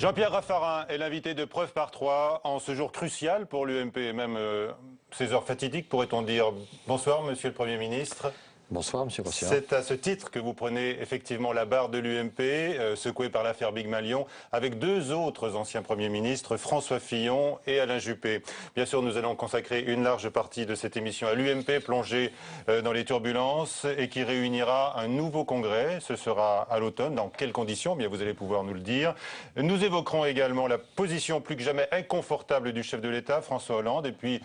Jean-Pierre Raffarin est l'invité de Preuve par 3 en ce jour crucial pour l'UMP et même ces heures fatidiques, pourrait-on dire. Bonsoir, Monsieur le Premier ministre. Bonsoir, Monsieur Rossiard. C'est à ce titre que vous prenez effectivement la barre de l'UMP, secouée par l'affaire Big Malion, avec deux autres anciens Premiers ministres, François Fillon et Alain Juppé. Bien sûr, nous allons consacrer une large partie de cette émission à l'UMP, plongée dans les turbulences et qui réunira un nouveau congrès. Ce sera à l'automne. Dans quelles conditions? Bien, vous allez pouvoir nous le dire. Nous évoquerons également la position plus que jamais inconfortable du chef de l'État, François Hollande, et puis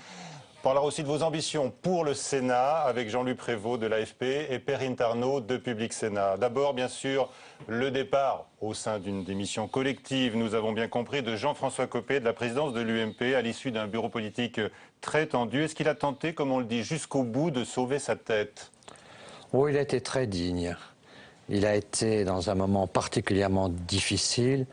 on parlera aussi de vos ambitions pour le Sénat avec Jean-Luc Prévost de l'AFP et Perrine Tarnaud de Public Sénat. D'abord, bien sûr, le départ au sein d'une démission collective, nous avons bien compris, de Jean-François Copé de la présidence de l'UMP à l'issue d'un bureau politique très tendu. Est-ce qu'il a tenté, comme on le dit, jusqu'au bout de sauver sa tête? Oh, il a été très digne. Il a été dans un moment particulièrement difficile,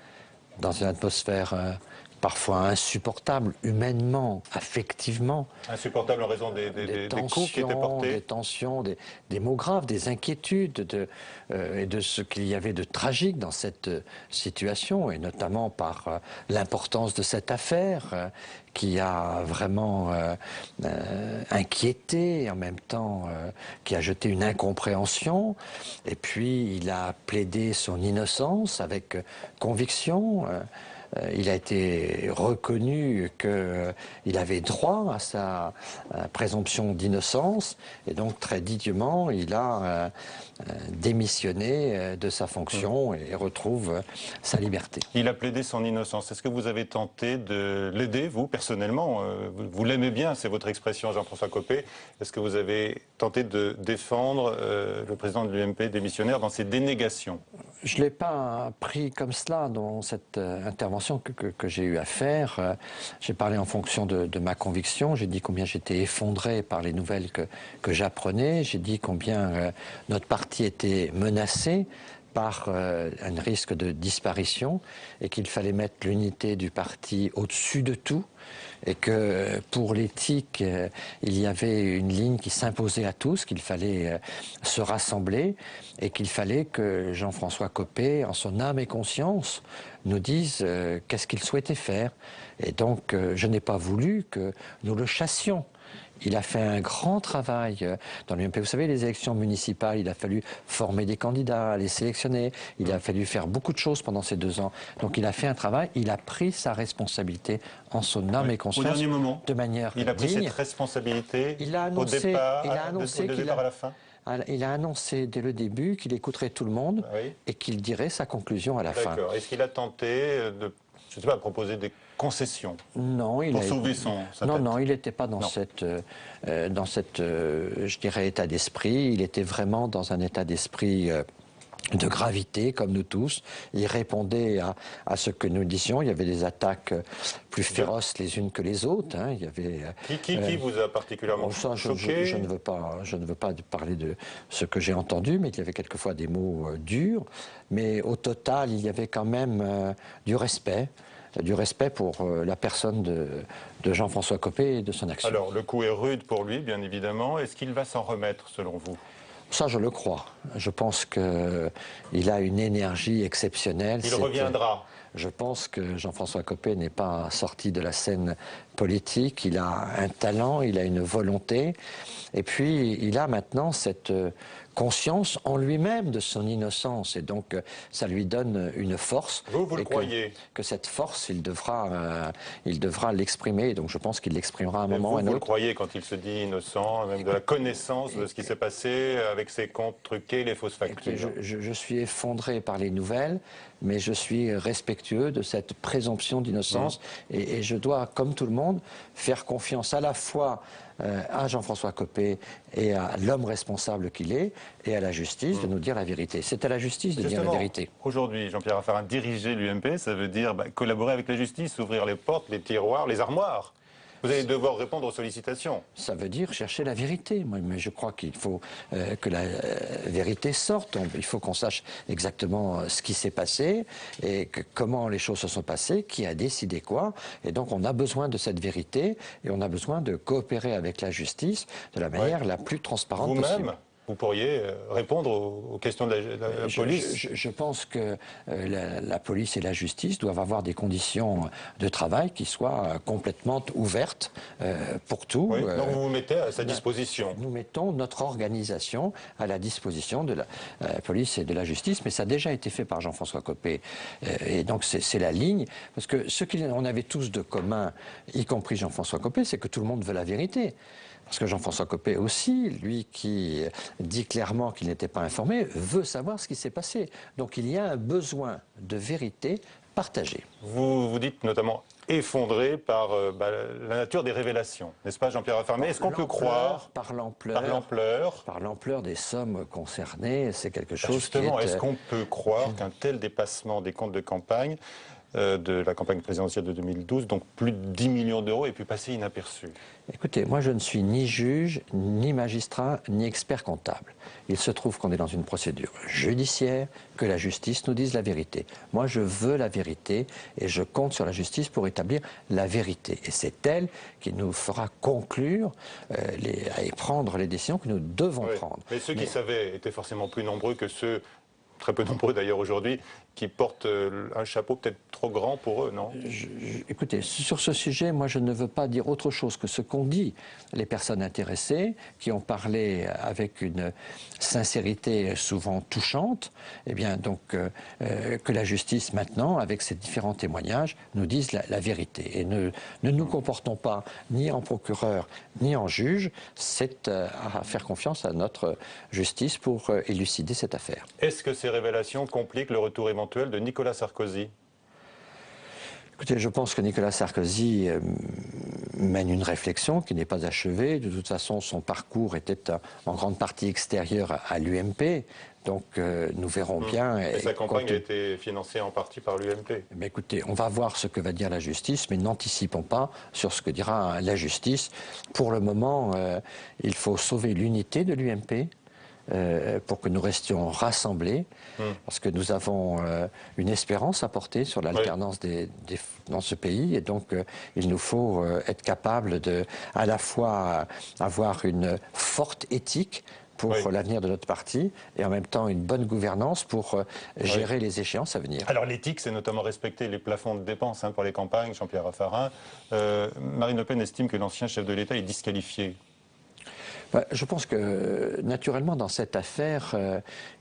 dans une atmosphère parfois insupportable, humainement, affectivement. Insupportable en raison des coups qui étaient portés. Des tensions, des mots graves, des inquiétudes et de ce qu'il y avait de tragique dans cette situation, et notamment par l'importance de cette affaire qui a vraiment inquiété, en même temps qui a jeté une incompréhension. Et puis il a plaidé son innocence avec conviction. Il a été reconnu qu'il avait droit à sa présomption d'innocence, et donc très dignement il a démissionné de sa fonction et retrouve sa liberté. Il a plaidé son innocence. Est-ce que vous avez tenté de l'aider, vous, personnellement? Vous l'aimez bien, c'est votre expression, Jean-François Copé. Est-ce que vous avez tenté de défendre le président de l'UMP démissionnaire dans ses dénégations? Je ne l'ai pas pris comme cela dans cette intervention que j'ai eu à faire. J'ai parlé en fonction de ma conviction. J'ai dit combien j'étais effondré par les nouvelles que j'apprenais. J'ai dit combien notre parti était menacé par un risque de disparition et qu'il fallait mettre l'unité du parti au-dessus de tout, et que pour l'éthique, il y avait une ligne qui s'imposait à tous, qu'il fallait se rassembler et qu'il fallait que Jean-François Copé, en son âme et conscience, nous dise qu'est-ce qu'il souhaitait faire. Et donc, je n'ai pas voulu que nous le chassions. Il a fait un grand travail dans l'UMP. Vous savez, les élections municipales, il a fallu former des candidats, les sélectionner. Il a fallu faire beaucoup de choses pendant ces 2 ans. Donc il a fait un travail, il a pris sa responsabilité en son âme et conscience. Au dernier moment, de manière il a pris digne. cette responsabilité Au départ, à la fin. Il a annoncé dès le début qu'il écouterait tout le monde, oui, et qu'il dirait sa conclusion à la fin. D'accord. Est-ce qu'il a tenté de, je ne sais pas, proposer des concessions pour sauver sa tête? Non, il n'était pas dans cette, je dirais, état d'esprit. Il était vraiment dans un état d'esprit de gravité, comme nous tous. Il répondait à ce que nous disions. Il y avait des attaques plus féroces les unes que les autres. Hein. Il y avait, qui vous a particulièrement choqué? Je ne veux pas parler de ce que j'ai entendu, mais il y avait quelquefois des mots durs. Mais au total, il y avait quand même du respect pour la personne de Jean-François Copé et de son action. Alors, le coup est rude pour lui, bien évidemment. Est-ce qu'il va s'en remettre, selon vous? Ça, je le crois. Je pense qu'il a une énergie exceptionnelle. Il reviendra. Je pense que Jean-François Copé n'est pas sorti de la scène politique. Il a un talent, il a une volonté. Et puis, il a maintenant cette conscience en lui-même de son innocence. Et donc, ça lui donne une force. Vous le croyez? Que cette force, il devra l'exprimer. Donc, je pense qu'il l'exprimera à un moment ou à un autre. Vous le croyez quand il se dit innocent, même de la connaissance de ce qui s'est passé avec ses comptes truqués, les fausses factures? Je suis effondré par les nouvelles, mais je suis respectueux de cette présomption d'innocence. Et je dois, comme tout le monde, faire confiance à la fois à Jean-François Copé et à l'homme responsable qu'il est, et à la justice de nous dire la vérité. C'est à la justice de dire la vérité. Aujourd'hui, Jean-Pierre Raffarin, diriger l'UMP, ça veut dire collaborer avec la justice, ouvrir les portes, les tiroirs, les armoires. Vous allez devoir répondre aux sollicitations. Ça veut dire chercher la vérité. Mais je crois qu'il faut que la vérité sorte. Il faut qu'on sache exactement ce qui s'est passé et comment les choses se sont passées, qui a décidé quoi. Et donc on a besoin de cette vérité et on a besoin de coopérer avec la justice de la manière la plus transparente possible. vous pourriez répondre aux questions de la police. Je pense que la police et la justice doivent avoir des conditions de travail qui soient complètement ouvertes pour tout. Oui, donc vous vous mettez à sa disposition. Nous mettons notre organisation à la disposition de la police et de la justice, mais ça a déjà été fait par Jean-François Copé. Et donc c'est la ligne, parce que ce qu'on avait tous de commun, y compris Jean-François Copé, c'est que tout le monde veut la vérité. Parce que Jean-François Copé aussi, lui qui dit clairement qu'il n'était pas informé, veut savoir ce qui s'est passé. Donc il y a un besoin de vérité partagée. Vous vous dites notamment effondré par la nature des révélations, n'est-ce pas Jean-Pierre Raffarin? Est-ce qu'on peut croire par l'ampleur des sommes concernées, c'est quelque chose justement, qui est... est-ce qu'on peut croire qu'un tel dépassement des comptes de campagne de la campagne présidentielle de 2012, donc plus de 10 millions d'euros, ait pu passer inaperçu? Écoutez, moi je ne suis ni juge, ni magistrat, ni expert comptable. Il se trouve qu'on est dans une procédure judiciaire, que la justice nous dise la vérité. Moi je veux la vérité et je compte sur la justice pour établir la vérité. Et c'est elle qui nous fera conclure et prendre les décisions que nous devons prendre. Mais ceux qui savaient étaient forcément plus nombreux que ceux, très peu nombreux d'ailleurs aujourd'hui, qui portent un chapeau peut-être trop grand pour eux, non? Écoutez, sur ce sujet, moi je ne veux pas dire autre chose que ce qu'ont dit les personnes intéressées, qui ont parlé avec une sincérité souvent touchante. Eh bien, donc, que la justice maintenant, avec ces différents témoignages, nous dise la vérité. Et ne nous comportons pas ni en procureur, ni en juge. C'est à faire confiance à notre justice pour élucider cette affaire. Est-ce que ces révélations compliquent le retour éventuel de Nicolas Sarkozy? Écoutez, je pense que Nicolas Sarkozy mène une réflexion qui n'est pas achevée. De toute façon, son parcours était en grande partie extérieur à l'UMP. Donc nous verrons bien. Et sa campagne a été financée en partie par l'UMP. Mais écoutez, on va voir ce que va dire la justice, mais n'anticipons pas sur ce que dira la justice. Pour le moment, il faut sauver l'unité de l'UMP. Pour que nous restions rassemblés, parce que nous avons une espérance à porter sur l'alternance dans ce pays, et donc il nous faut être capables de à la fois avoir une forte éthique pour l'avenir de notre parti, et en même temps une bonne gouvernance pour gérer les échéances à venir. Alors l'éthique, c'est notamment respecter les plafonds de dépenses pour les campagnes, Jean-Pierre Raffarin. Marine Le Pen estime que l'ancien chef de l'État est disqualifié. Je pense que, naturellement, dans cette affaire,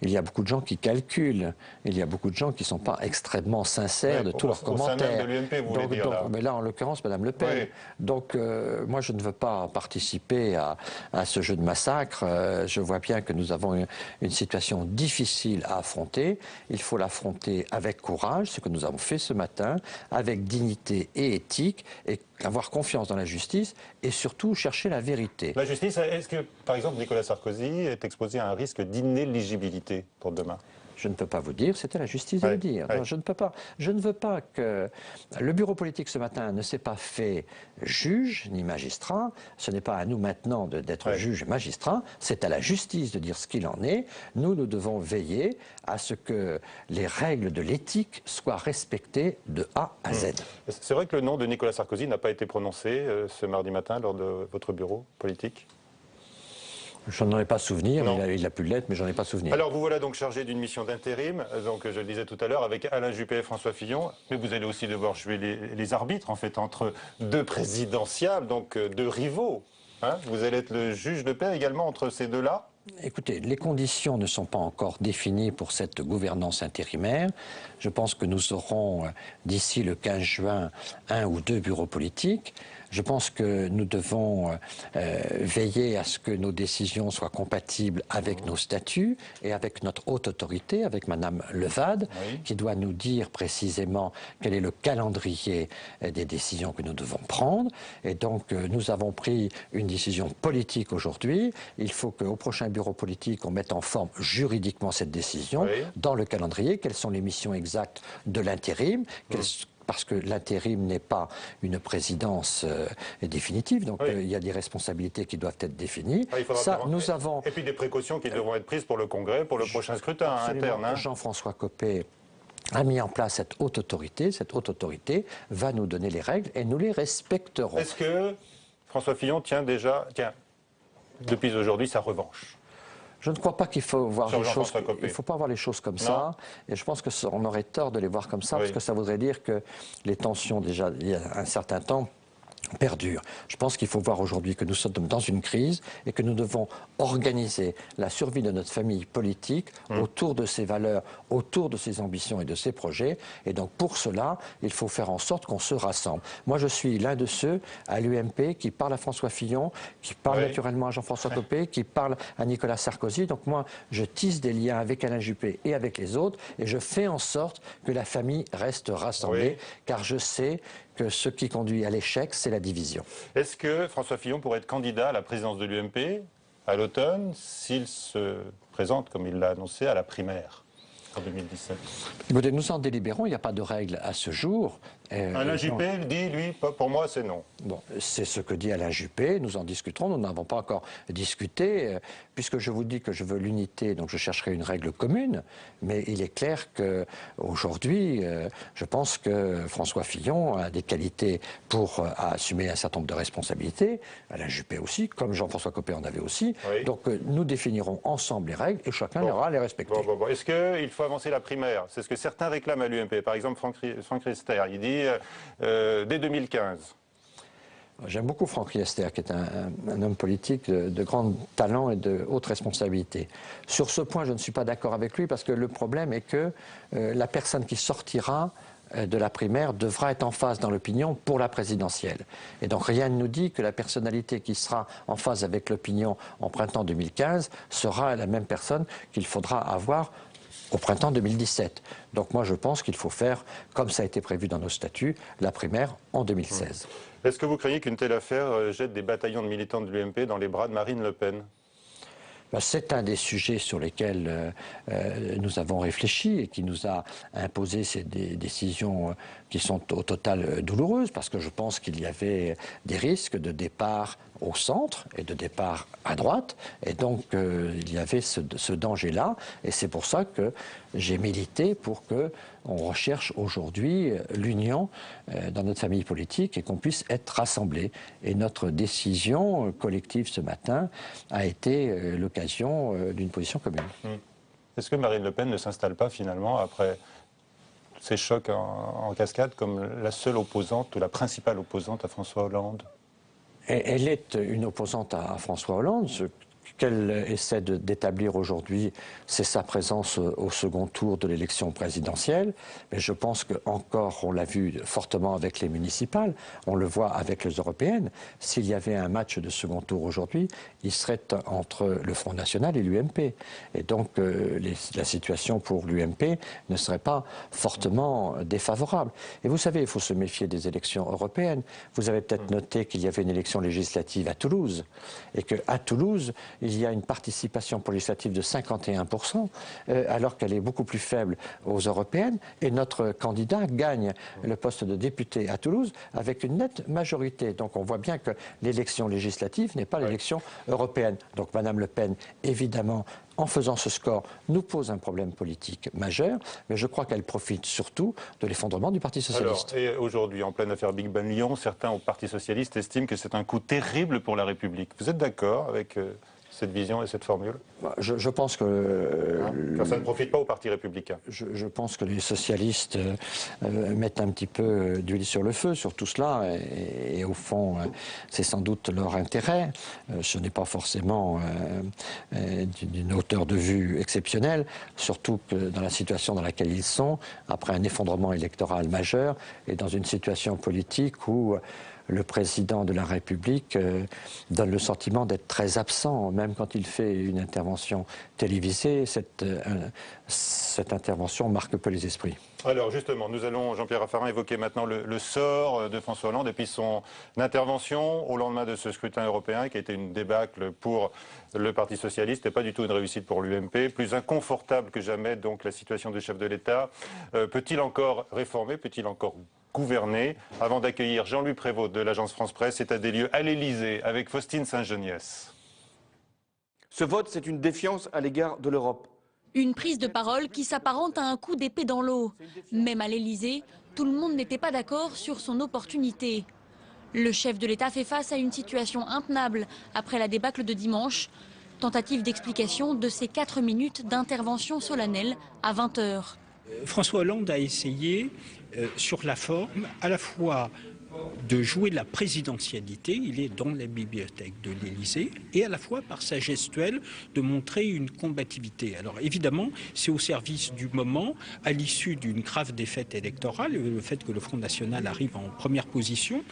il y a beaucoup de gens qui calculent. Il y a beaucoup de gens qui ne sont pas extrêmement sincères de tous leurs commentaires. Au sein même de l'UMP, vous voulez dire, là. Mais là, en l'occurrence, Mme Le Pen. Donc, moi, je ne veux pas participer à ce jeu de massacre. Je vois bien que nous avons une situation difficile à affronter. Il faut l'affronter avec courage, ce que nous avons fait ce matin, avec dignité et éthique, et avoir confiance dans la justice, et surtout chercher la vérité. La justice, est-ce que, par exemple, Nicolas Sarkozy est exposé à un risque d'inéligibilité pour demain? Je ne peux pas vous dire, c'est à la justice de le dire. Non, je ne peux pas. Je ne veux pas que... Le bureau politique ce matin ne s'est pas fait juge ni magistrat. Ce n'est pas à nous maintenant d'être juge et magistrat. C'est à la justice de dire ce qu'il en est. Nous devons veiller à ce que les règles de l'éthique soient respectées de A à Z. C'est vrai que le nom de Nicolas Sarkozy n'a pas été prononcé ce mardi matin lors de votre bureau politique? Je n'en ai pas souvenir, il a pu l'être, mais j'en ai pas souvenir. Alors vous voilà donc chargé d'une mission d'intérim, donc je le disais tout à l'heure, avec Alain Juppé et François Fillon, mais vous allez aussi devoir jouer les arbitres, en fait, entre deux présidentiables, donc deux rivaux. Vous allez être le juge de paix également entre ces deux-là? Écoutez, les conditions ne sont pas encore définies pour cette gouvernance intérimaire. Je pense que nous aurons, d'ici le 15 juin, un ou deux bureaux politiques. Je pense que nous devons veiller à ce que nos décisions soient compatibles avec nos statuts et avec notre haute autorité, avec Madame Levade, qui doit nous dire précisément quel est le calendrier des décisions que nous devons prendre. Et donc, nous avons pris une décision politique aujourd'hui. Il faut qu'au prochain bureau politique, on mette en forme juridiquement cette décision dans le calendrier. Quelles sont les missions exactes de l'intérim? Parce que l'intérim n'est pas une présidence définitive, donc il y a des responsabilités qui doivent être définies. Et puis des précautions qui devront être prises pour le Congrès, pour le prochain scrutin interne. Jean-François Copé a mis en place cette haute autorité. Cette haute autorité va nous donner les règles et nous les respecterons. Est-ce que François Fillon tient depuis aujourd'hui sa revanche? Je ne crois pas qu'il faut voir Sur les choses. Jean-François Copé. Il faut pas voir les choses comme Non. ça. Et je pense que on aurait tort de les voir comme ça, Oui. parce que ça voudrait dire que les tensions déjà il y a un certain temps perdure. Je pense qu'il faut voir aujourd'hui que nous sommes dans une crise et que nous devons organiser la survie de notre famille politique autour de ses valeurs, autour de ses ambitions et de ses projets. Et donc pour cela, il faut faire en sorte qu'on se rassemble. Moi, je suis l'un de ceux à l'UMP qui parle à François Fillon, qui parle naturellement à Jean-François Copé, qui parle à Nicolas Sarkozy. Donc moi, je tisse des liens avec Alain Juppé et avec les autres et je fais en sorte que la famille reste rassemblée, car je sais que ce qui conduit à l'échec, c'est la division. Est-ce que François Fillon pourrait être candidat à la présidence de l'UMP à l'automne s'il se présente, comme il l'a annoncé, à la primaire en 2017? Écoutez, nous en délibérons, il n'y a pas de règle à ce jour. Alain Juppé dit, lui, pour moi, c'est non. Bon, c'est ce que dit Alain Juppé, nous en discuterons, nous n'avons pas encore discuté, puisque je vous dis que je veux l'unité, donc je chercherai une règle commune, mais il est clair qu'aujourd'hui, je pense que François Fillon a des qualités pour assumer un certain nombre de responsabilités, Alain Juppé aussi, comme Jean-François Copé en avait aussi, donc nous définirons ensemble les règles et chacun ira les respecter. Est-ce qu'il faut avancer la primaire? C'est ce que certains réclament à l'UMP, par exemple Franck Riester, il dit dès 2015. J'aime beaucoup Franck Riester, qui est un homme politique de grand talent et de haute responsabilité. Sur ce point, je ne suis pas d'accord avec lui, parce que le problème est que la personne qui sortira de la primaire devra être en phase dans l'opinion pour la présidentielle. Et donc rien ne nous dit que la personnalité qui sera en phase avec l'opinion en printemps 2015 sera la même personne qu'il faudra avoir au printemps 2017. Donc moi je pense qu'il faut faire, comme ça a été prévu dans nos statuts, la primaire en 2016. Est-ce que vous craignez qu'une telle affaire jette des bataillons de militants de l'UMP dans les bras de Marine Le Pen? C'est un des sujets sur lesquels nous avons réfléchi et qui nous a imposé ces décisions qui sont au total douloureuses, parce que je pense qu'il y avait des risques de départ au centre et de départ à droite, et donc il y avait ce danger-là, et c'est pour ça que j'ai milité pour qu'on recherche aujourd'hui l'union dans notre famille politique et qu'on puisse être rassemblés. Et notre décision collective ce matin a été l'occasion d'une position commune. Est-ce que Marine Le Pen ne s'installe pas finalement, après ces chocs en cascade, comme la seule opposante ou la principale opposante à François Hollande? Elle est une opposante à François Hollande. Ce qu'elle essaie d'établir aujourd'hui, c'est sa présence au second tour de l'élection présidentielle. Mais je pense qu'encore, on l'a vu fortement avec les municipales, on le voit avec les européennes. S'il y avait un match de second tour aujourd'hui, il serait entre le Front National et l'UMP. Et donc, la situation pour l'UMP ne serait pas fortement défavorable. Et vous savez, il faut se méfier des élections européennes. Vous avez peut-être noté qu'il y avait une élection législative à Toulouse, et qu'à Toulouse, il y a une participation pour législative de 51%, alors qu'elle est beaucoup plus faible aux européennes, et notre candidat gagne le poste de député à Toulouse avec une nette majorité. Donc on voit bien que l'élection législative n'est pas l'élection européenne. Donc Madame Le Pen, évidemment, en faisant ce score, nous pose un problème politique majeur, mais je crois qu'elle profite surtout de l'effondrement du Parti socialiste. Alors, et aujourd'hui, en pleine affaire Big Ben Lyon, certains au Parti socialiste estiment que c'est un coup terrible pour la République. Vous êtes d'accord avec cette vision et cette formule? Je pense que... Car ça ne profite pas au Parti républicain. Je pense que les socialistes mettent un petit peu d'huile sur le feu sur tout cela, et au fond, c'est sans doute leur intérêt. Ce n'est pas forcément d'une hauteur de vue exceptionnelle, surtout que dans la situation dans laquelle ils sont, après un effondrement électoral majeur, et dans une situation politique où le président de la République donne le sentiment d'être très absent, même quand il fait une intervention télévisée. Cette intervention marque peu les esprits. Alors justement, nous allons, Jean-Pierre Raffarin, évoquer maintenant le sort de François Hollande et puis son intervention au lendemain de ce scrutin européen qui a été une débâcle pour le Parti socialiste et pas du tout une réussite pour l'UMP. Plus inconfortable que jamais, donc, la situation de chef de l'État. Peut-il encore réformer? Peut-il encore gouverner? Avant d'accueillir Jean-Louis Prévost de l'agence France Presse, état des lieux à l'Élysée avec Faustine Saint-Geniès. Ce vote, c'est une défiance à l'égard de l'Europe. Une prise de parole qui s'apparente à un coup d'épée dans l'eau. Même à l'Élysée, tout le monde n'était pas d'accord sur son opportunité. Le chef de l'État fait face à une situation intenable après la débâcle de dimanche. Tentative d'explication de ces 4 minutes d'intervention solennelle à 20 h. François Hollande a essayé, sur la forme, à la fois de jouer la présidentialité, il est dans la bibliothèque de l'Élysée, et à la fois par sa gestuelle de montrer une combativité. Alors évidemment, c'est au service du moment, à l'issue d'une grave défaite électorale, le fait que le Front National arrive en première position.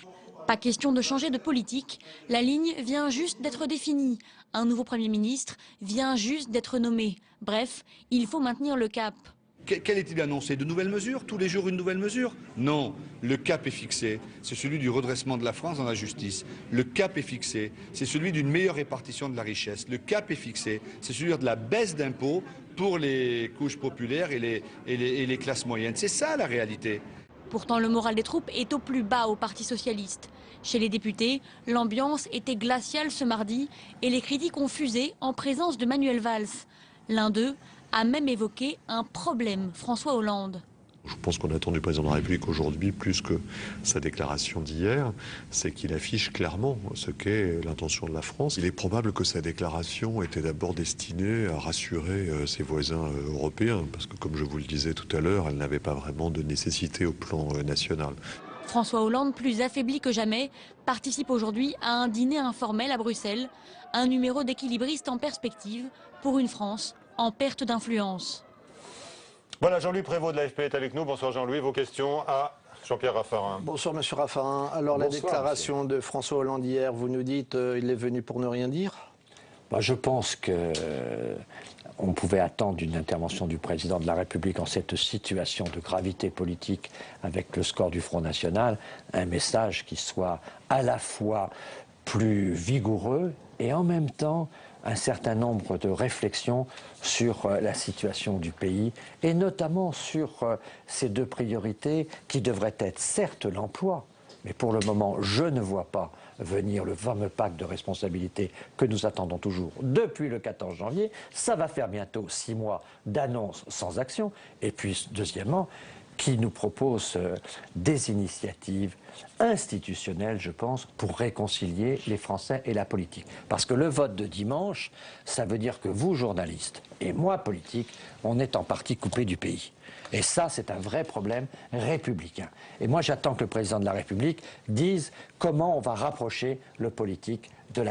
Pas question de changer de politique, la ligne vient juste d'être définie. Un nouveau Premier ministre vient juste d'être nommé. Bref, il faut maintenir le cap. Quel est-il annoncé? De nouvelles mesures? Tous les jours une nouvelle mesure? Non, le cap est fixé. C'est celui du redressement de la France dans la justice. Le cap est fixé. C'est celui d'une meilleure répartition de la richesse. Le cap est fixé. C'est celui de la baisse d'impôts pour les couches populaires et les classes moyennes. C'est ça la réalité. Pourtant, le moral des troupes est au plus bas au Parti socialiste. Chez les députés, l'ambiance était glaciale ce mardi et les critiques ont fusé en présence de Manuel Valls. L'un d'eux a même évoqué un problème, François Hollande. Je pense qu'on attend du président de la République aujourd'hui, plus que sa déclaration d'hier, c'est qu'il affiche clairement ce qu'est l'intention de la France. Il est probable que sa déclaration était d'abord destinée à rassurer ses voisins européens, parce que comme je vous le disais tout à l'heure, elle n'avait pas vraiment de nécessité au plan national. François Hollande, plus affaibli que jamais, participe aujourd'hui à un dîner informel à Bruxelles, un numéro d'équilibriste en perspective pour une France en perte d'influence. Voilà, Jean-Louis Prévost de l'AFP est avec nous. Bonsoir Jean-Louis, vos questions à Jean-Pierre Raffarin. Bonsoir Monsieur Raffarin. Alors bonsoir, la déclaration de François Hollande hier, vous nous dites il est venu pour ne rien dire? Je pense qu'on pouvait attendre une intervention du président de la République en cette situation de gravité politique avec le score du Front National, un message qui soit à la fois plus vigoureux et en même temps un certain nombre de réflexions sur la situation du pays et notamment sur ces deux priorités qui devraient être certes l'emploi, mais pour le moment je ne vois pas venir le fameux pacte de responsabilité que nous attendons toujours depuis le 14 janvier. Ça va faire bientôt 6 mois d'annonces sans action. Et puis deuxièmement, qui nous propose des initiatives institutionnelles, je pense, pour réconcilier les Français et la politique. Parce que le vote de dimanche, ça veut dire que vous, journalistes, et moi, politique, on est en partie coupés du pays. Et ça, c'est un vrai problème républicain. Et moi, j'attends que le président de la République dise comment on va rapprocher le politique du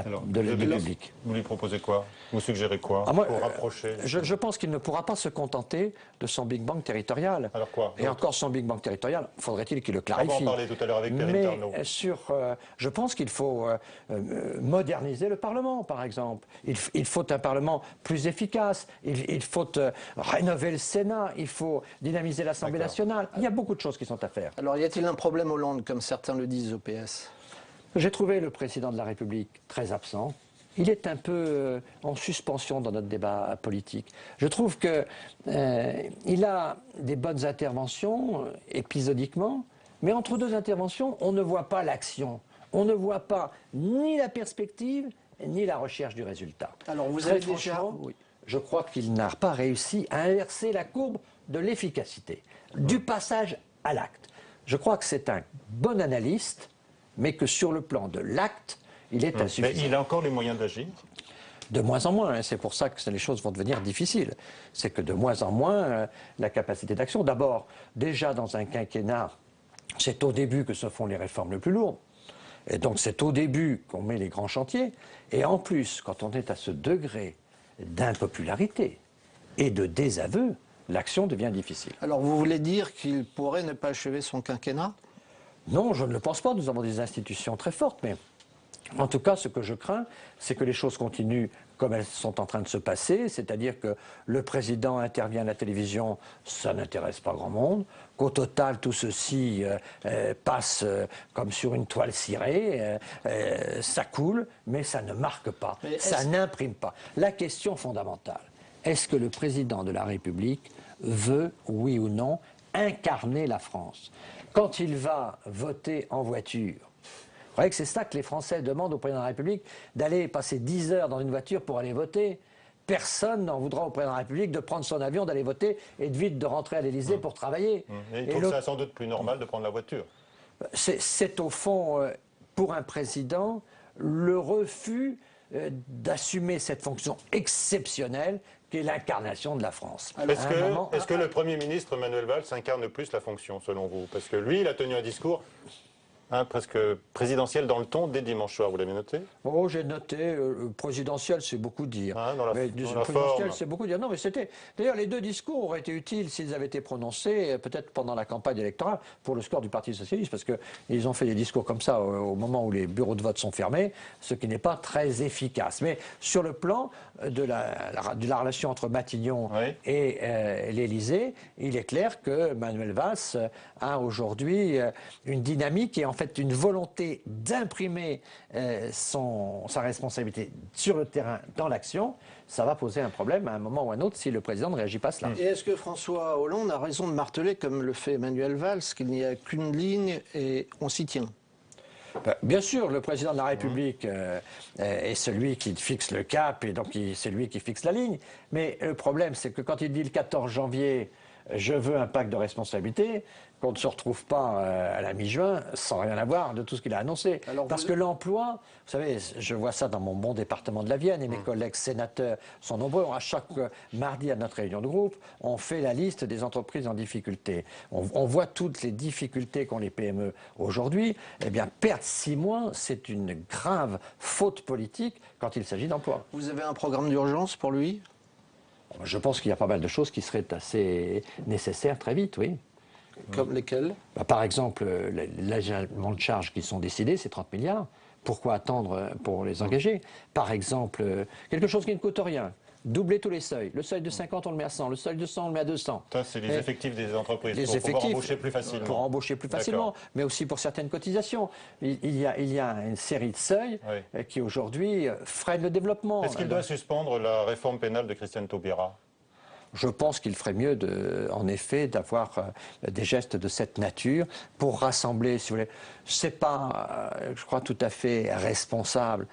public. Vous lui proposez quoi? Vous suggérez quoi pour rapprocher? Je pense qu'il ne pourra pas se contenter de son Big Bang territorial. Alors quoi? Et encore son Big Bang territorial, faudrait-il qu'il le clarifie. On va en parler tout à l'heure avec Perrine Tarnaud. Mais je pense qu'il faut moderniser le Parlement, par exemple. Il faut un Parlement plus efficace. Il faut rénover le Sénat. Il faut dynamiser l'Assemblée nationale. Il y a beaucoup de choses qui sont à faire. Alors y a-t-il un problème Hollande, comme certains le disent au PS? J'ai trouvé le président de la République très absent. Il est un peu en suspension dans notre débat politique. Je trouve qu'il a des bonnes interventions épisodiquement, mais entre deux interventions, on ne voit pas l'action. On ne voit pas ni la perspective, ni la recherche du résultat. Alors vous avez déjà... Oui, je crois qu'il n'a pas réussi à inverser la courbe de l'efficacité, du passage à l'acte. Je crois que c'est un bon analyste, mais que sur le plan de l'acte, il est insuffisant. Mais il a encore les moyens d'agir? De moins en moins, c'est pour ça que les choses vont devenir difficiles. C'est que de moins en moins, la capacité d'action. D'abord, déjà dans un quinquennat, c'est au début que se font les réformes les plus lourdes. Et donc c'est au début qu'on met les grands chantiers. Et en plus, quand on est à ce degré d'impopularité et de désaveu, l'action devient difficile. Alors vous voulez dire qu'il pourrait ne pas achever son quinquennat? Non, je ne le pense pas. Nous avons des institutions très fortes, mais en tout cas, ce que je crains, c'est que les choses continuent comme elles sont en train de se passer, c'est-à-dire que le président intervient à la télévision, ça n'intéresse pas grand monde, qu'au total, tout ceci passe comme sur une toile cirée, ça coule, mais ça ne marque pas, ça n'imprime pas. La question fondamentale, est-ce que le président de la République veut, oui ou non, incarner la France? Quand il va voter en voiture, vous voyez que c'est ça que les Français demandent au président de la République, d'aller passer 10 heures dans une voiture pour aller voter. Personne n'en voudra au président de la République de prendre son avion, d'aller voter et de vite de rentrer à l'Élysée pour travailler. Et il trouve ça sans doute plus normal de prendre la voiture. C'est au fond, pour un président, le refus d'assumer cette fonction exceptionnelle qui est l'incarnation de la France. Est-ce que le Premier ministre Manuel Valls incarne plus la fonction, selon vous? Parce que lui, il a tenu un discours presque présidentiel dans le ton dès dimanche soir, vous l'avez noté? Oh, j'ai noté, présidentiel, c'est beaucoup dire. Dans la présidentiel, c'est beaucoup dire. Non, mais c'était... D'ailleurs, les deux discours auraient été utiles s'ils avaient été prononcés, peut-être pendant la campagne électorale, pour le score du Parti Socialiste, parce qu'ils ont fait des discours comme ça au moment où les bureaux de vote sont fermés, ce qui n'est pas très efficace. Mais sur le plan de la relation entre Matignon et l'Élysée, il est clair que Manuel Valls a aujourd'hui une dynamique et en fait une volonté d'imprimer sa responsabilité sur le terrain, dans l'action. Ça va poser un problème à un moment ou à un autre si le président ne réagit pas à cela. Et est-ce que François Hollande a raison de marteler, comme le fait Manuel Valls, qu'il n'y a qu'une ligne et on s'y tient? Bien sûr, le président de la République est celui qui fixe le cap et donc c'est lui qui fixe la ligne. Mais le problème, c'est que quand il dit le 14 janvier, je veux un pacte de responsabilité, qu'on ne se retrouve pas à la mi-juin sans rien avoir de tout ce qu'il a annoncé. Parce que l'emploi, vous savez, je vois ça dans mon bon département de la Vienne et mes collègues sénateurs sont nombreux. À chaque mardi à notre réunion de groupe, on fait la liste des entreprises en difficulté. On voit toutes les difficultés qu'ont les PME aujourd'hui. Eh bien, perdre 6 mois, c'est une grave faute politique quand il s'agit d'emploi. Vous avez un programme d'urgence pour lui? Je pense qu'il y a pas mal de choses qui seraient assez nécessaires très vite, oui. Comme lesquelles? Par exemple, l'allègement de charges qui sont décidés, c'est 30 milliards. Pourquoi attendre pour les engager? Par exemple, quelque chose qui ne coûte rien. Doubler tous les seuils. Le seuil de 50, on le met à 100. Le seuil de 100, on le met à 200. Ça, c'est les effectifs des entreprises. Les pour pouvoir embaucher plus facilement. Pour embaucher plus facilement, mais aussi pour certaines cotisations. Il y a une série de seuils qui, aujourd'hui, freinent le développement. Est-ce qu'il doit suspendre la réforme pénale de Christiane Taubira? Je pense qu'il ferait mieux, en effet, d'avoir des gestes de cette nature pour rassembler, si vous voulez. C'est pas, je crois, tout à fait responsable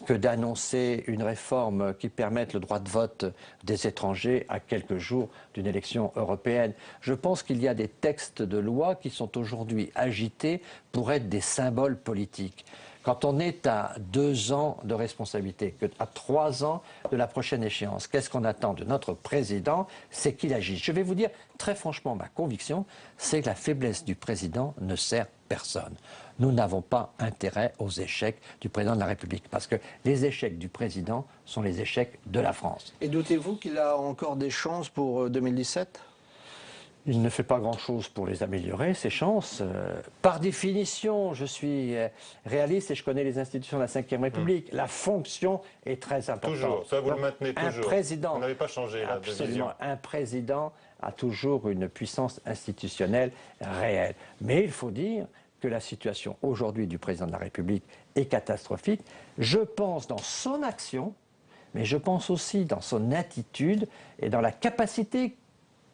que d'annoncer une réforme qui permette le droit de vote des étrangers à quelques jours d'une élection européenne. Je pense qu'il y a des textes de loi qui sont aujourd'hui agités pour être des symboles politiques. Quand on est à 2 ans de responsabilité, à 3 ans de la prochaine échéance, qu'est-ce qu'on attend de notre président? C'est qu'il agisse. Je vais vous dire très franchement, ma conviction, c'est que la faiblesse du président ne sert personne. Nous n'avons pas intérêt aux échecs du président de la République, parce que les échecs du président sont les échecs de la France. Et doutez-vous qu'il a encore des chances pour 2017 ? Il ne fait pas grand-chose pour les améliorer, ces chances. Par définition, je suis réaliste et je connais les institutions de la Ve République. La fonction est très importante. Toujours, ça vous le maintenez toujours. Un président, vous n'avez pas changé là, de vision. Un président a toujours une puissance institutionnelle réelle. Mais il faut dire que la situation aujourd'hui du président de la République est catastrophique. Je pense dans son action, mais je pense aussi dans son attitude et dans la capacité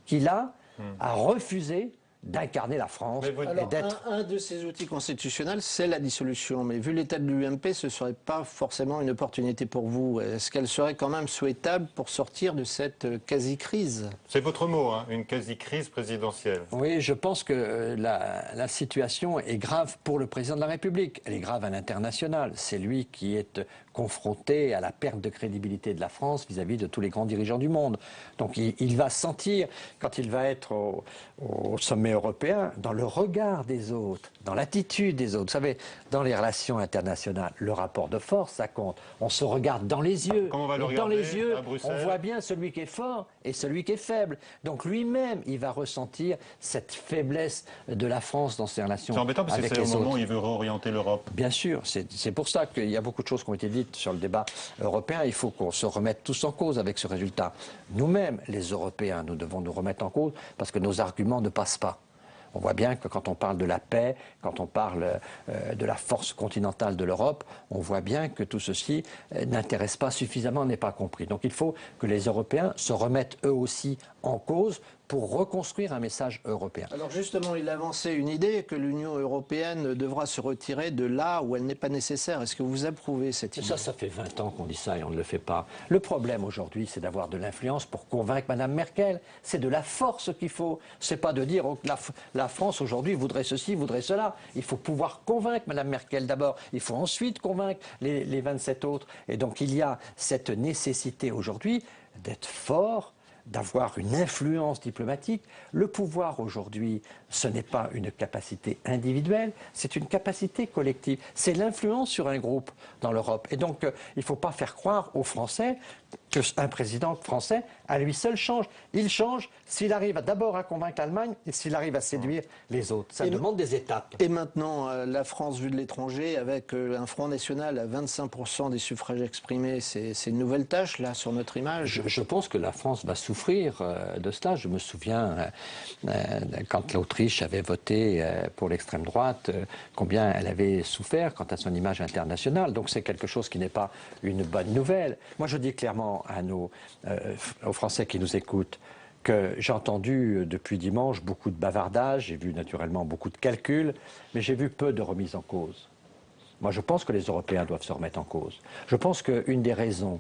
qu'il a à refuser d'incarner la France et d'être... Un de ces outils constitutionnels, c'est la dissolution. Mais vu l'état de l'UMP, ce ne serait pas forcément une opportunité pour vous. Est-ce qu'elle serait quand même souhaitable pour sortir de cette quasi-crise? C'est votre mot, hein, une quasi-crise présidentielle. Oui, je pense que la situation est grave pour le président de la République. Elle est grave à l'international. C'est lui qui est confronté à la perte de crédibilité de la France vis-à-vis de tous les grands dirigeants du monde. Donc il va sentir, quand il va être au sommet européen, dans le regard des autres, dans l'attitude des autres. Vous savez, dans les relations internationales, le rapport de force, ça compte. On se regarde dans les yeux. Quand on va le dans regarder les yeux, à Bruxelles, on voit bien celui qui est fort et celui qui est faible. Donc lui-même, il va ressentir cette faiblesse de la France dans ses relations avec les autres. C'est embêtant parce que c'est au moment où il veut réorienter l'Europe. Bien sûr, c'est pour ça qu'il y a beaucoup de choses qui ont été dites sur le débat européen. Il faut qu'on se remette tous en cause avec ce résultat. Nous-mêmes, les Européens, nous devons nous remettre en cause parce que nos arguments ne passent pas. On voit bien que quand on parle de la paix, quand on parle de la force continentale de l'Europe, on voit bien que tout ceci n'intéresse pas suffisamment, n'est pas compris. Donc il faut que les Européens se remettent eux aussi en cause pour reconstruire un message européen. Alors justement, il a avancé une idée que l'Union européenne devra se retirer de là où elle n'est pas nécessaire. Est-ce que vous approuvez cette idée? Ça fait 20 ans qu'on dit ça et on ne le fait pas. Le problème aujourd'hui, c'est d'avoir de l'influence pour convaincre Mme Merkel. C'est de la force qu'il faut. C'est pas de dire que la France aujourd'hui voudrait ceci, voudrait cela. Il faut pouvoir convaincre Mme Merkel d'abord. Il faut ensuite convaincre les 27 autres. Et donc il y a cette nécessité aujourd'hui d'être fort, d'avoir une influence diplomatique. Le pouvoir aujourd'hui, ce n'est pas une capacité individuelle, c'est une capacité collective. C'est l'influence sur un groupe dans l'Europe. Et donc, il ne faut pas faire croire aux Français qu'un président français, à lui seul, change. Il change s'il arrive d'abord à convaincre l'Allemagne et s'il arrive à séduire les autres. Ça demande des étapes. Et maintenant, la France vue de l'étranger, avec un Front National à 25% des suffrages exprimés, c'est une nouvelle tâche, là, sur notre image? Je pense que la France va souffrir de cela. Je me souviens, quand l'Autriche avait voté pour l'extrême droite, combien elle avait souffert quant à son image internationale. Donc c'est quelque chose qui n'est pas une bonne nouvelle. Moi, je dis clairement aux Français qui nous écoutent que j'ai entendu depuis dimanche beaucoup de bavardages, j'ai vu naturellement beaucoup de calculs, mais j'ai vu peu de remises en cause. Moi, je pense que les Européens doivent se remettre en cause. Je pense qu'une des raisons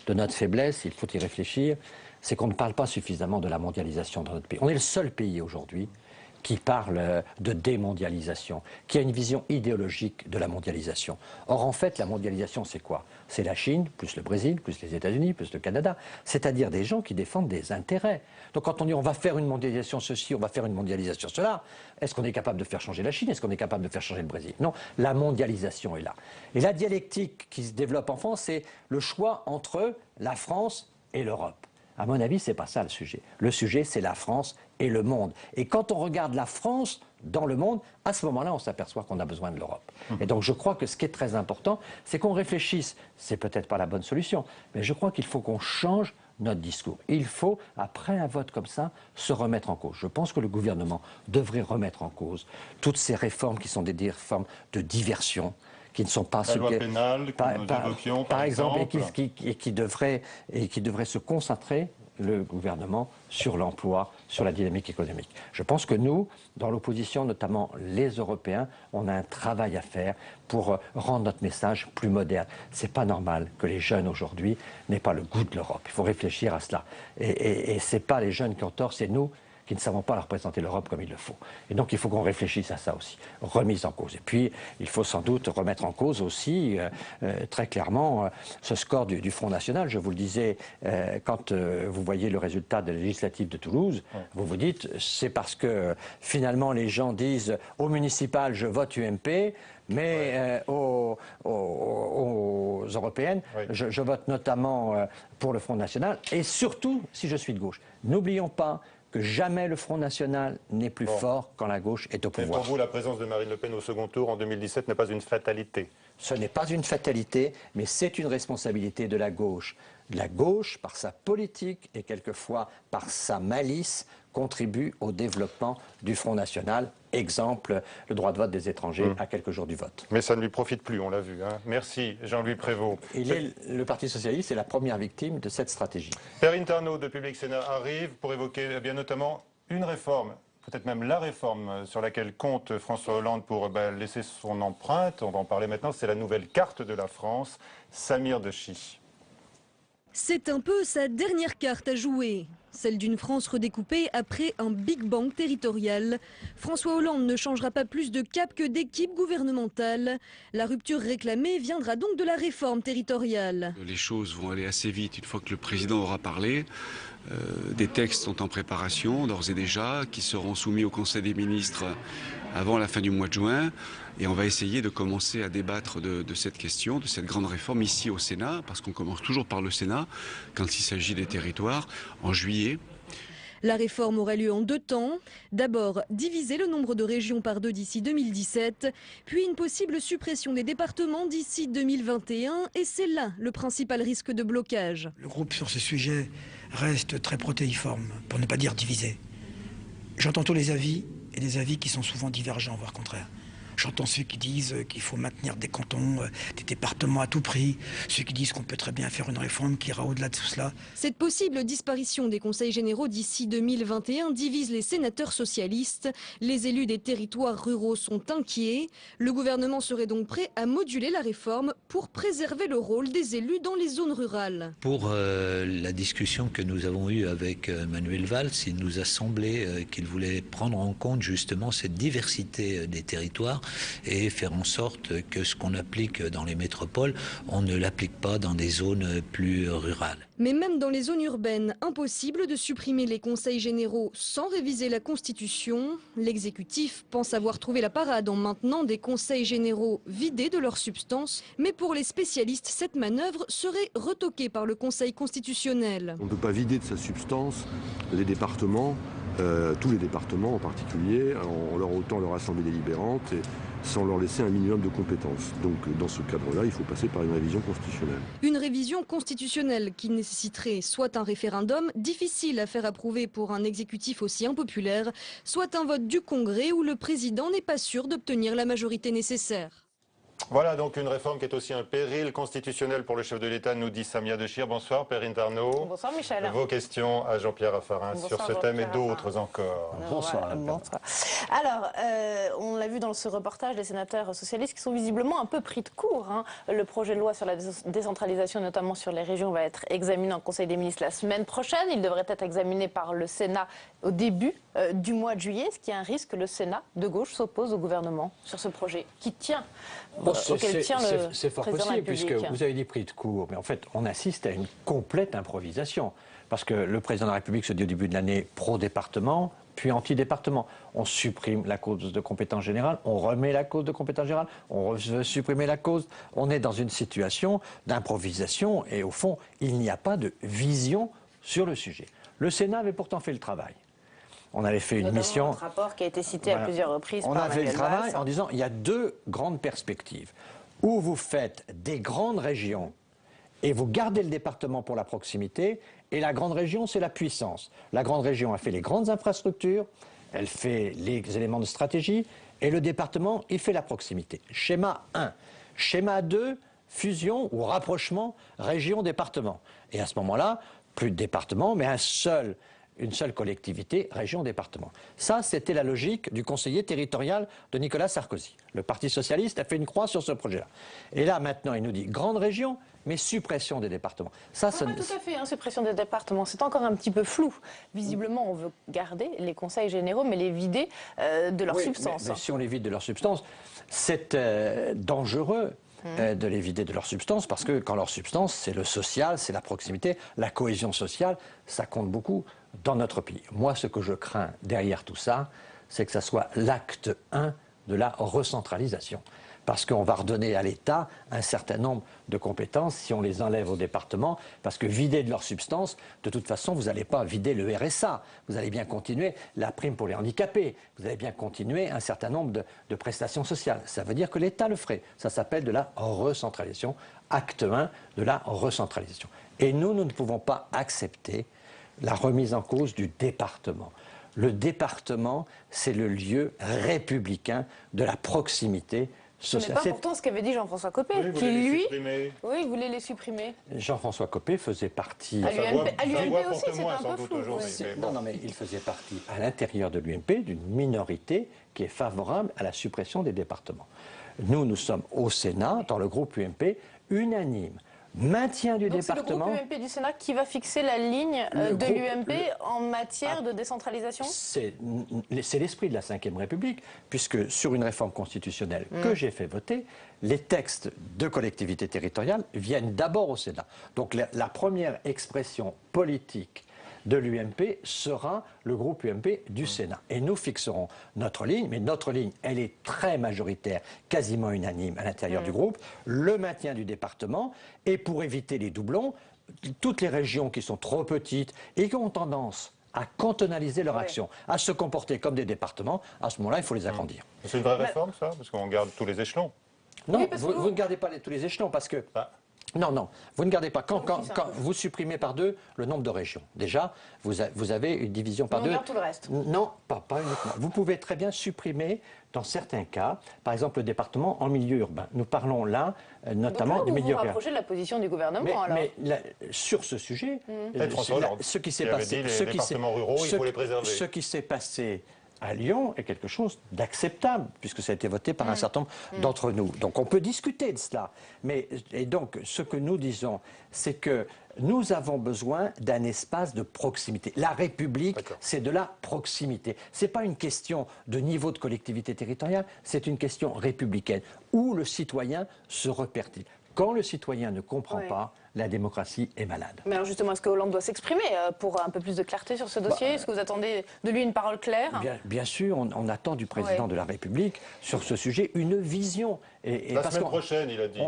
de notre faiblesse, il faut y réfléchir, c'est qu'on ne parle pas suffisamment de la mondialisation dans notre pays. On est le seul pays aujourd'hui qui parle de démondialisation, qui a une vision idéologique de la mondialisation. Or, en fait, la mondialisation, c'est quoi? C'est la Chine, plus le Brésil, plus les États-Unis, plus le Canada, c'est-à-dire des gens qui défendent des intérêts. Donc quand on dit on va faire une mondialisation ceci, on va faire une mondialisation cela, est-ce qu'on est capable de faire changer la Chine? Est-ce qu'on est capable de faire changer le Brésil? Non, la mondialisation est là. Et la dialectique qui se développe en France, c'est le choix entre la France et l'Europe. À mon avis, ce n'est pas ça le sujet. Le sujet, c'est la France et le monde. Et quand on regarde la France dans le monde, à ce moment-là, on s'aperçoit qu'on a besoin de l'Europe. Et donc je crois que ce qui est très important, c'est qu'on réfléchisse. C'est peut-être pas la bonne solution, mais je crois qu'il faut qu'on change notre discours. Il faut, après un vote comme ça, se remettre en cause. Je pense que le gouvernement devrait remettre en cause toutes ces réformes qui sont des réformes de diversion, qui ne sont pas la loi pénale, que nous évoquions, par exemple, et qui devrait se concentrer, le gouvernement, sur l'emploi, sur la dynamique économique. Je pense que nous, dans l'opposition, notamment les Européens, on a un travail à faire pour rendre notre message plus moderne. C'est pas normal que les jeunes aujourd'hui n'aient pas le goût de l'Europe. Il faut réfléchir à cela. Et c'est pas les jeunes qui ont tort, c'est nous qui ne savons pas leur représenter l'Europe comme il le faut. Et donc il faut qu'on réfléchisse à ça aussi, remise en cause. Et puis il faut sans doute remettre en cause aussi, très clairement, ce score du Front National. Je vous le disais, quand vous voyez le résultat de la législative de Toulouse, vous vous dites, c'est parce que finalement les gens disent au municipal je vote UMP, mais aux européennes, je vote notamment pour le Front National, et surtout si je suis de gauche. N'oublions pas que jamais le Front National n'est plus fort quand la gauche est au pouvoir. Mais pour vous, la présence de Marine Le Pen au second tour en 2017 n'est pas une fatalité? Ce n'est pas une fatalité, mais c'est une responsabilité de la gauche. La gauche, par sa politique et quelquefois par sa malice, contribue au développement du Front National. Exemple, le droit de vote des étrangers à quelques jours du vote. Mais ça ne lui profite plus, on l'a vu. Hein. Merci Jean-Louis Prévost. Le Parti socialiste est la première victime de cette stratégie. Perrine Tarnaud de Public Sénat arrive pour évoquer bien notamment une réforme, peut-être même la réforme sur laquelle compte François Hollande pour laisser son empreinte. On va en parler maintenant, c'est la nouvelle carte de la France, Samir Dechi. C'est un peu sa dernière carte à jouer, celle d'une France redécoupée après un Big Bang territorial. François Hollande ne changera pas plus de cap que d'équipe gouvernementale. La rupture réclamée viendra donc de la réforme territoriale. Les choses vont aller assez vite une fois que le président aura parlé. Des textes sont en préparation d'ores et déjà, qui seront soumis au Conseil des ministres avant la fin du mois de juin. Et on va essayer de commencer à débattre de cette question, de cette grande réforme ici au Sénat, parce qu'on commence toujours par le Sénat, quand il s'agit des territoires, en juillet. La réforme aura lieu en 2 temps. D'abord, diviser le nombre de régions par 2 d'ici 2017, puis une possible suppression des départements d'ici 2021. Et c'est là le principal risque de blocage. Le groupe sur ce sujet reste très protéiforme, pour ne pas dire divisé. J'entends tous les avis, et des avis qui sont souvent divergents, voire contraires. J'entends ceux qui disent qu'il faut maintenir des cantons, des départements à tout prix, ceux qui disent qu'on peut très bien faire une réforme qui ira au-delà de tout cela. Cette possible disparition des conseils généraux d'ici 2021 divise les sénateurs socialistes. Les élus des territoires ruraux sont inquiets. Le gouvernement serait donc prêt à moduler la réforme pour préserver le rôle des élus dans les zones rurales. Pour la discussion que nous avons eue avec Manuel Valls, il nous a semblé qu'il voulait prendre en compte justement cette diversité des territoires et faire en sorte que ce qu'on applique dans les métropoles, on ne l'applique pas dans des zones plus rurales. Mais même dans les zones urbaines, impossible de supprimer les conseils généraux sans réviser la Constitution. L'exécutif pense avoir trouvé la parade en maintenant des conseils généraux vidés de leur substance. Mais pour les spécialistes, cette manœuvre serait retoquée par le Conseil constitutionnel. On ne peut pas vider de sa substance les départements, tous les départements en particulier, en leur ôtant leur assemblée délibérante et sans leur laisser un minimum de compétences. Donc dans ce cadre-là, il faut passer par une révision constitutionnelle. Une révision constitutionnelle qui nécessiterait soit un référendum, difficile à faire approuver pour un exécutif aussi impopulaire, soit un vote du Congrès où le président n'est pas sûr d'obtenir la majorité nécessaire. Voilà donc une réforme qui est aussi un péril constitutionnel pour le chef de l'État, nous dit Samia Dechir. Bonsoir Perrine Tarnaud. Bonsoir Michel. Vos questions à Jean-Pierre Raffarin sur ce thème et d'autres encore. Bonsoir. Bonsoir. Alors, on l'a vu dans ce reportage, les sénateurs socialistes qui sont visiblement un peu pris de court. Le projet de loi sur la décentralisation, notamment sur les régions, va être examiné en Conseil des ministres la semaine prochaine. Il devrait être examiné par le Sénat au début du mois de juillet. Est-ce qu'il y a un risque que le Sénat de gauche s'oppose au gouvernement sur ce projet qui tient c'est fort possible, puisque vous avez dit pris de court, mais en fait, on assiste à une complète improvisation. Parce que le président de la République se dit au début de l'année pro-département, puis anti-département. On supprime la cause de compétence générale, on remet la cause de compétence générale, on veut supprimer la cause. On est dans une situation d'improvisation et au fond, il n'y a pas de vision sur le sujet. Le Sénat avait pourtant fait le travail. On avait fait une mission. Un rapport qui a été cité à plusieurs reprises par Manuel Valls. On a fait le travail en disant il y a deux grandes perspectives. Ou vous faites des grandes régions et vous gardez le département pour la proximité, et la grande région, c'est la puissance. La grande région a fait les grandes infrastructures, elle fait les éléments de stratégie, et le département, il fait la proximité. Schéma 1. Schéma 2, fusion ou rapprochement région-département. Et à ce moment-là, plus de département, mais une seule collectivité, région-département. Ça, c'était la logique du conseiller territorial de Nicolas Sarkozy. Le Parti socialiste a fait une croix sur ce projet-là. Et là, maintenant, il nous dit grande région, mais suppression des départements. Ça, pas tout à fait, suppression des départements. C'est encore un petit peu flou. Visiblement, on veut garder les conseils généraux, mais les vider de leur substance. Mais si on les vide de leur substance, c'est dangereux. De les vider de leur substance, parce que quand leur substance, c'est le social, c'est la proximité, la cohésion sociale, ça compte beaucoup dans notre pays. Moi, ce que je crains derrière tout ça, c'est que ça soit l'acte 1 de la recentralisation. Parce qu'on va redonner à l'État un certain nombre de compétences si on les enlève au département, parce que vider de leur substance, de toute façon, vous n'allez pas vider le RSA. Vous allez bien continuer la prime pour les handicapés. Vous allez bien continuer un certain nombre de prestations sociales. Ça veut dire que l'État le ferait. Ça s'appelle de la recentralisation, acte 1 de la recentralisation. Et nous ne pouvons pas accepter la remise en cause du département. Le département, c'est le lieu républicain de la proximité. Ce n'est pas pourtant ce qu'avait dit Jean-François Copé, qui lui, voulait les supprimer. Jean-François Copé faisait partie... À l'UMP aussi, c'est un peu flou. Non, mais il faisait partie à l'intérieur de l'UMP d'une minorité qui est favorable à la suppression des départements. Nous sommes au Sénat, dans le groupe UMP, unanime. Maintien du département. C'est le groupe UMP du Sénat qui va fixer la ligne de l'UMP en matière de décentralisation. C'est l'esprit de la Ve République, puisque sur une réforme constitutionnelle que j'ai fait voter, les textes de collectivité territoriale viennent d'abord au Sénat. Donc la première expression politique de l'UMP sera le groupe UMP du Sénat. Et nous fixerons notre ligne, mais notre ligne, elle est très majoritaire, quasiment unanime à l'intérieur du groupe, le maintien du département, et pour éviter les doublons, toutes les régions qui sont trop petites et qui ont tendance à cantonaliser leur action, à se comporter comme des départements, à ce moment-là, il faut les agrandir. C'est une vraie réforme, ça? Parce qu'on garde tous les échelons. Non, vous ne gardez pas tous les échelons, parce que... Non, non, vous ne gardez pas. Quand vous supprimez par 2 le nombre de régions, déjà, vous avez une division par 2. On garde tout le reste. Non, pas uniquement. Vous pouvez très bien supprimer, dans certains cas, par exemple le département en milieu urbain. Nous parlons là, notamment du milieu urbain. Vous vous rapprochez de la position du gouvernement, alors. Mais sur ce sujet, ce qui s'est passé, les départements ruraux, il faut les préserver. Ce qui s'est passé à Lyon est quelque chose d'acceptable, puisque ça a été voté par un certain nombre d'entre nous. Donc on peut discuter de cela. Et donc ce que nous disons, c'est que nous avons besoin d'un espace de proximité. La République, c'est de la proximité. Ce n'est pas une question de niveau de collectivité territoriale, c'est une question républicaine. Où le citoyen se repère-t-il? Quand le citoyen ne comprend pas, la démocratie est malade. Mais alors justement, est-ce que Hollande doit s'exprimer pour un peu plus de clarté sur ce dossier? Est-ce que vous attendez de lui une parole claire? Bien sûr, on attend du président de la République sur ce sujet une vision. La semaine prochaine, il a dit.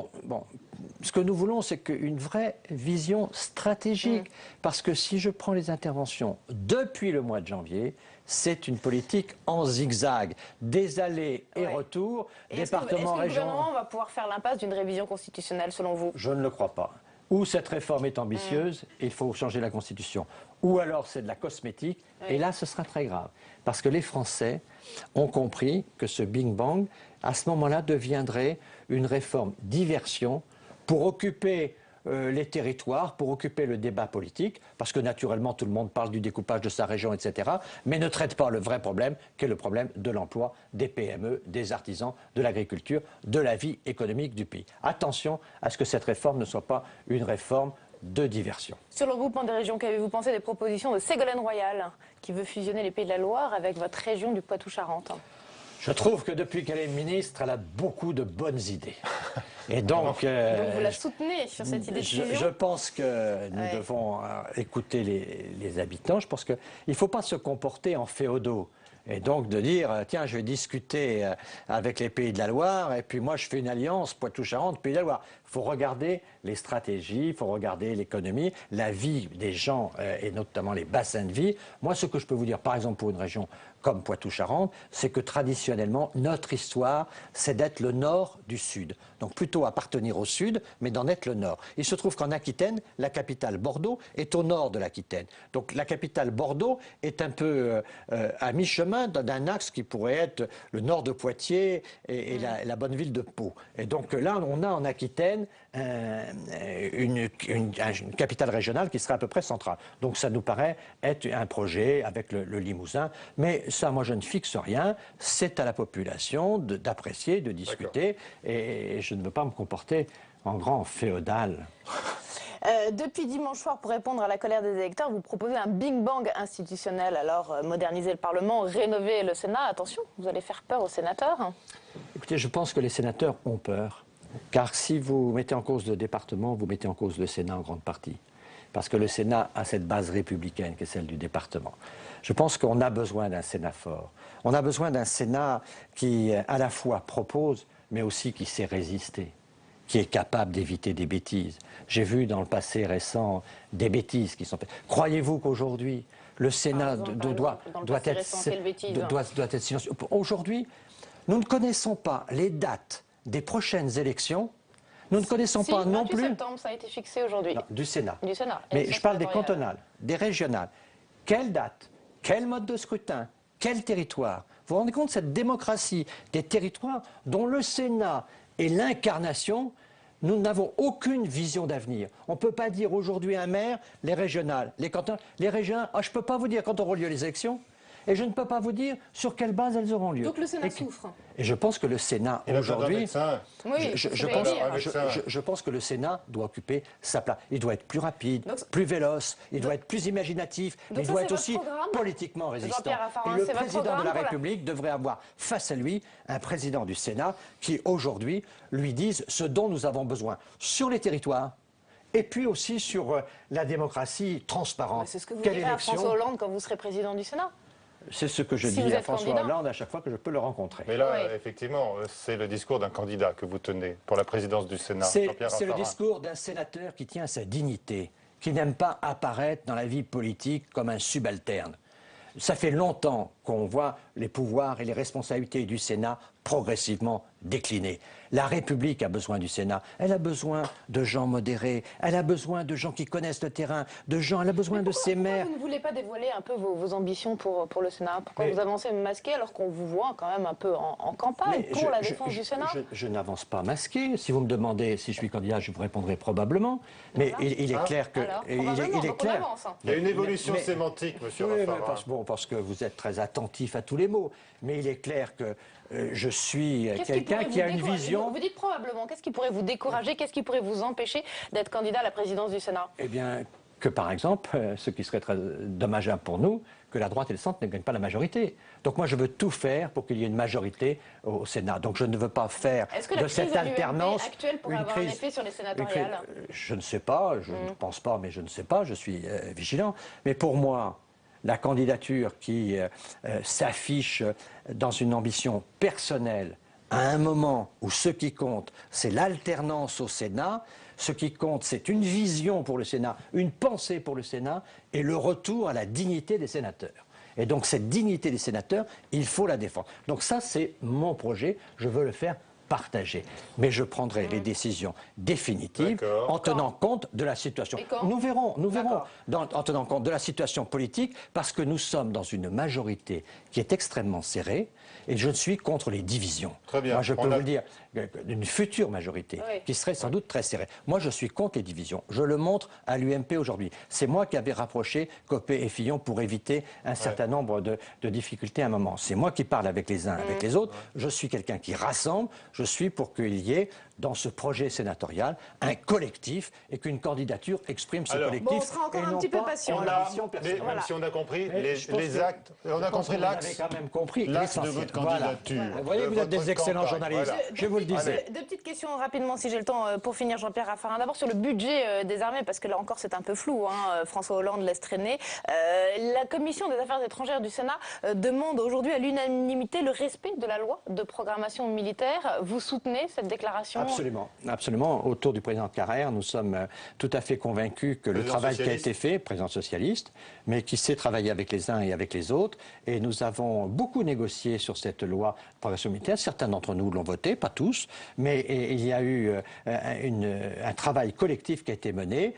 Ce que nous voulons, c'est qu'une vraie vision stratégique. Parce que si je prends les interventions depuis le mois de janvier, c'est une politique en zigzag, des allers et retours, département, région. Est-ce que le gouvernement va pouvoir faire l'impasse d'une révision constitutionnelle, selon vous? Je ne le crois pas. Ou cette réforme est ambitieuse, et il faut changer la Constitution. Ou alors c'est de la cosmétique, et là ce sera très grave. Parce que les Français ont compris que ce Big Bang, à ce moment-là, deviendrait une réforme diversion pour occuper les territoires, pour occuper le débat politique, parce que naturellement tout le monde parle du découpage de sa région, etc., mais ne traite pas le vrai problème, qui est le problème de l'emploi, des PME, des artisans, de l'agriculture, de la vie économique du pays. Attention à ce que cette réforme ne soit pas une réforme de diversion. Sur le regroupement des régions, qu'avez-vous pensé des propositions de Ségolène Royal, qui veut fusionner les Pays de la Loire avec votre région du Poitou-Charentes? Je trouve que depuis qu'elle est ministre, elle a beaucoup de bonnes idées. Et donc vous la soutenez sur cette idée de fusion? Je pense que nous devons écouter les habitants. Je pense qu'il ne faut pas se comporter en féodaux. Et donc de dire, tiens, je vais discuter avec les Pays de la Loire, et puis moi je fais une alliance Poitou-Charentes, Pays de la Loire. Il faut regarder les stratégies, il faut regarder l'économie, la vie des gens, et notamment les bassins de vie. Moi, ce que je peux vous dire, par exemple, pour une région comme Poitou-Charentes, c'est que traditionnellement, notre histoire, c'est d'être le nord du sud. Donc plutôt appartenir au sud, mais d'en être le nord. Il se trouve qu'en Aquitaine, la capitale Bordeaux est au nord de l'Aquitaine. Donc la capitale Bordeaux est un peu à mi-chemin d'un axe qui pourrait être le nord de Poitiers et la bonne ville de Pau. Et donc là, on a en Aquitaine une capitale régionale qui serait à peu près centrale. Donc ça nous paraît être un projet avec le Limousin. Mais ça, moi, je ne fixe rien. C'est à la population d'apprécier, de discuter. Et je ne veux pas me comporter en grand féodal. Depuis dimanche soir, pour répondre à la colère des électeurs, vous proposez un Big Bang institutionnel. Alors, moderniser le Parlement, rénover le Sénat. Attention, vous allez faire peur aux sénateurs. Écoutez, je pense que les sénateurs ont peur. Car si vous mettez en cause le département, vous mettez en cause le Sénat en grande partie. Parce que le Sénat a cette base républicaine qui est celle du département. Je pense qu'on a besoin d'un Sénat fort. On a besoin d'un Sénat qui, à la fois, propose, mais aussi qui sait résister, qui est capable d'éviter des bêtises. J'ai vu dans le passé récent des bêtises qui sont faites. Croyez-vous qu'aujourd'hui, le Sénat doit être silencieux? Aujourd'hui, nous ne connaissons pas les dates des prochaines élections. Nous ne connaissons pas non plus... 28 septembre, ça a été fixé aujourd'hui. Du Sénat. Du Sénat. Mais je parle des cantonales, des régionales. Quelle date? Quel mode de scrutin? Quel territoire? Vous vous rendez compte de cette démocratie des territoires dont le Sénat est l'incarnation? Nous n'avons aucune vision d'avenir. On ne peut pas dire aujourd'hui un maire, les régionales, les cantonales, les régionales. Je ne peux pas vous dire quand auront lieu les élections. Et je ne peux pas vous dire sur quelle base elles auront lieu. Donc le Sénat souffre. Et je pense que le Sénat aujourd'hui, oui, je pense que le Sénat doit occuper sa place. Il doit être plus rapide, plus véloce, il doit être plus imaginatif, mais il doit être aussi politiquement résistant. Et le président de la République devrait avoir face à lui un président du Sénat qui aujourd'hui lui dise ce dont nous avons besoin sur les territoires. Et puis aussi sur la démocratie transparente. C'est ce que vous direz à François Hollande quand vous serez président du Sénat. C'est ce que je dis à François Hollande à chaque fois que je peux le rencontrer. Mais là, effectivement, c'est le discours d'un candidat que vous tenez pour la présidence du Sénat. C'est le discours d'un sénateur qui tient sa dignité, qui n'aime pas apparaître dans la vie politique comme un subalterne. Ça fait longtemps qu'on voit les pouvoirs et les responsabilités du Sénat progressivement décliner. La République a besoin du Sénat. Elle a besoin de gens modérés. Elle a besoin de gens qui connaissent le terrain, elle a besoin de ses maires. Pourquoi vous ne voulez pas dévoiler un peu vos ambitions pour le Sénat? Pourquoi vous avancez masqué alors qu'on vous voit quand même un peu en campagne pour la défense du Sénat? Je n'avance pas masqué. Si vous me demandez si je suis candidat, je vous répondrai probablement. Mais il est clair que... Il est clair. Il y a une évolution sémantique, monsieur Raffarin. Parce que vous êtes très attentif à tous les mots. Mais il est clair que je suis quelqu'un qui a une vision... Vous dites probablement, qu'est-ce qui pourrait vous décourager, qu'est-ce qui pourrait vous empêcher d'être candidat à la présidence du Sénat? Eh bien, que par exemple, ce qui serait très dommageable pour nous, que la droite et le centre ne gagnent pas la majorité. Donc moi, je veux tout faire pour qu'il y ait une majorité au Sénat. Donc je ne veux pas faire de cette alternance actuelle pourrait avoir un effet sur les sénatoriales? Je ne sais pas, je ne pense pas, mais je ne sais pas, je suis vigilant. Mais pour moi, la candidature qui s'affiche dans une ambition personnelle, à un moment où ce qui compte, c'est l'alternance au Sénat, ce qui compte, c'est une vision pour le Sénat, une pensée pour le Sénat et le retour à la dignité des sénateurs. Et donc cette dignité des sénateurs, il faut la défendre. Donc ça, c'est mon projet, je veux le faire partager. Mais je prendrai les décisions définitives en tenant compte de la situation. Nous verrons, en tenant compte de la situation politique, parce que nous sommes dans une majorité qui est extrêmement serrée, et je suis contre les divisions. Très bien. Moi, je peux vous le dire, une future majorité qui serait sans doute très serrée. Moi, je suis contre les divisions. Je le montre à l'UMP aujourd'hui. C'est moi qui avais rapproché Copé et Fillon pour éviter un certain nombre de difficultés à un moment. C'est moi qui parle avec les uns, avec les autres. Je suis quelqu'un qui rassemble. Je suis pour qu'il y ait dans ce projet sénatorial un collectif et qu'une candidature exprime ce collectif. Bon, on sera encore un petit peu patient. Même si on a compris les actes, on a compris l'axe de votre candidature. Vous voyez, vous êtes des excellents journalistes. Je vous le disais. Deux petites questions rapidement, si j'ai le temps, pour finir, Jean-Pierre Raffarin. D'abord sur le budget des armées, parce que là encore c'est un peu flou, François Hollande laisse traîner. La commission des affaires étrangères du Sénat demande aujourd'hui à l'unanimité le respect de la loi de programmation militaire. Vous soutenez cette déclaration? Absolument, absolument. Autour du président Carrère, nous sommes tout à fait convaincus que le travail qui a été fait, président socialiste, mais qui sait travailler avec les uns et avec les autres, et nous avons beaucoup négocié sur cette loi de programmation militaire. Certains d'entre nous l'ont voté, pas tous, mais il y a eu un travail collectif qui a été mené.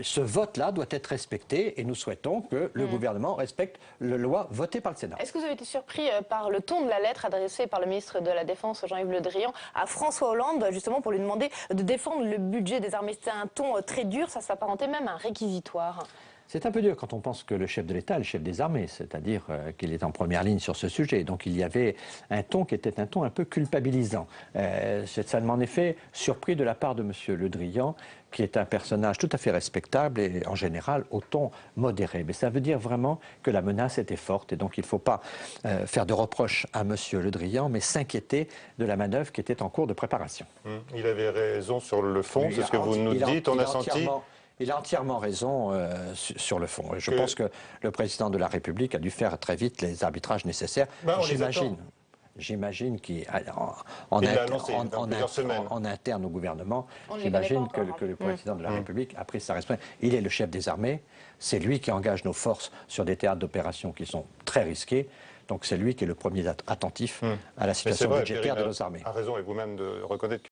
Ce vote-là doit être respecté, et nous souhaitons que le gouvernement respecte la loi votée par le Sénat. Est-ce que vous avez été surpris par le ton de la lettre adressée par le ministre de la Défense, Jean-Yves Le Drian, à François Hollande, justement pour lui demander de défendre le budget des armées? C'était un ton très dur, ça s'apparentait même à un réquisitoire. C'est un peu dur quand on pense que le chef de l'État est le chef des armées, c'est-à-dire qu'il est en première ligne sur ce sujet. Donc il y avait un ton qui était un ton un peu culpabilisant. Ça m'en est fait surpris de la part de M. Le Drian, qui est un personnage tout à fait respectable et en général au ton modéré. Mais ça veut dire vraiment que la menace était forte et donc il ne faut pas faire de reproches à M. Le Drian, mais s'inquiéter de la manœuvre qui était en cours de préparation. Il avait raison sur le fond, c'est ce que vous nous dites, on a senti... Il a entièrement raison sur le fond. Je pense que le président de la République a dû faire très vite les arbitrages nécessaires. J'imagine qu'en interne au gouvernement, j'imagine que le président de la République a pris sa responsabilité. Il est le chef des armées, c'est lui qui engage nos forces sur des théâtres d'opération qui sont très risqués. Donc c'est lui qui est le premier attentif à la situation budgétaire de nos armées. A raison, et vous-même de reconnaître